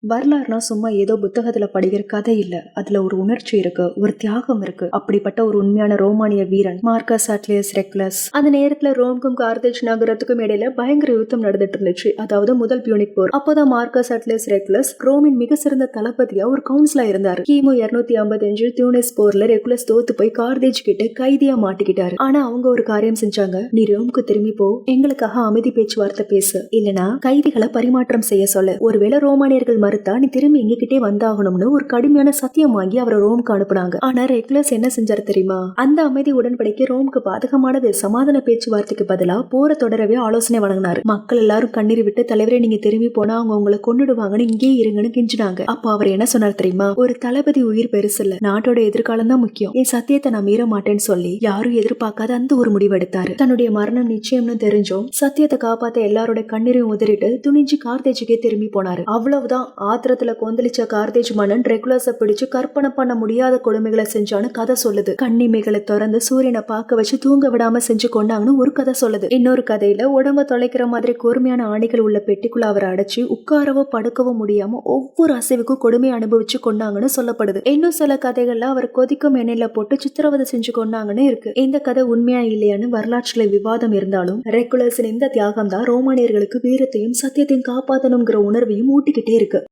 வரலாறுனா சும்மா ஏதோ புத்தகத்துல படிக்கிற கதை இல்ல. அதுல ஒரு உணர்ச்சி இருக்கு, ஒரு தியாகம் இருக்கு. அப்படிப்பட்ட ஒரு உண்மையான ரோமானிய வீரன் மார்க்கஸ் அட்லியஸ் ரெகுலஸ். அந்த நேரத்துல ரோம்க்கும் கார்தேஜ் நகரத்துக்கும் இடையில பயங்கர யுத்தம் நடந்துட்டு இருந்துச்சு. அதாவது முதல் பியூனிக் போர். அப்போதான் மார்க்கஸ் அட்லியஸ் ரெகுலஸ் ரோமின் மிக சிறந்த தளபதியா ஒரு கவுன்சிலா இருந்தாரு. கிமு 255 தியூனிஸ் போர்ல ரெகுலஸ் தோத்து போய் கார்தேஜ் கிட்ட கைதியா மாட்டிக்கிட்டாரு. ஆனா அவங்க ஒரு காரியம் செஞ்சாங்க. நீ ரோமுக்கு திரும்பி போ, எங்களுக்காக அமைதி பேச்சுவார்த்தை பேசு, இல்லனா கைதிகளை பரிமாற்றம் செய்ய சொல்லு. ஒருவேளை ரோமானியர்கள் மறுத்தா நீ திரும்பி எங்ககிட்டே வந்தாகணும்னு ஒரு கடுமையான சத்தியம் வாங்கி அவரை ரோமுக்கு அனுப்புனாங்க. ஆனா ரெகுலஸ் என்ன செஞ்சாரு தெரியுமா? அந்த அமைதி உடன்படிக்கை ரோமுக்கு பாதகமானது. சமாதான பேச்சுவார்த்தைக்கு பதிலா போரை தொடரவே ஆலோசனை வழங்கினாரு. மக்கள் எல்லாரும் கண்ணீர் விட்டு, தலைவரே நீங்க திரும்பி போனா அவங்க உங்களை கொன்னுடுவாங்கன்னு இங்கே இருங்கன்னு கெஞ்சினாங்க. அப்போ அவர் என்ன சொன்னார் தெரியுமா? ஒரு தளபதி உயிர் பெருசு இல்ல, நாட்டோட எதிர்காலம் தான் முக்கியம். என் சத்தியத்தை நான் மீற மாட்டேன்னு சொல்லி யாரும் எதிர்பார்க்காத அந்த ஒரு முடிவு எடுத்தாரு. தன்னுடைய மரணம் நிச்சயம்னு தெரிஞ்சும் சத்தியத்தை காப்பாத்த எல்லாரோட கண்ணீரையும் உதறிட்டு துணிஞ்சு கார்தேஜுக்கே திரும்பி போனாரு. அவ்வளவுதான். ஆத்திரத்துல கொந்தளிச்ச கார்தேஜ் மன்னன் ரெகுலஸ பிடிச்சு கற்பனை பண்ண முடியாத கொடுமைகளை செஞ்சான்னு கதை சொல்லுது. கண்ணிமைகளை திறந்து சூரியனை பார்க்க வச்சு தூங்க விடாம செஞ்சு கொண்டாங்கன்னு ஒரு கதை சொல்லுது. இன்னொரு கதையில உடம்ப தொலைக்கிற மாதிரி கூர்மையான ஆணிகள் உள்ள பெட்டிக்குள்ள அவரை அடைச்சு உட்காரவோ படுக்கவோ முடியாம ஒவ்வொரு அசைவுக்கும் கொடுமையை அனுபவிச்சு கொண்டாங்கன்னு சொல்லப்படுது. இன்னும் சில கதைகள்ல அவர் கொதிக்கும் எண்ணெயில போட்டு சித்திரவதை செஞ்சு கொண்டாங்கன்னு இருக்கு. இந்த கதை உண்மையா இல்லையான்னு வரலாற்றுல விவாதம் இருந்தாலும் ரெகுலஸின் இந்த தியாகம் தான் ரோமானியர்களுக்கு வீரத்தையும் சத்தியத்தையும் காப்பாற்றணுங்கிற உணர்வையும் ஊட்டிக்கிட்டே இருக்கு.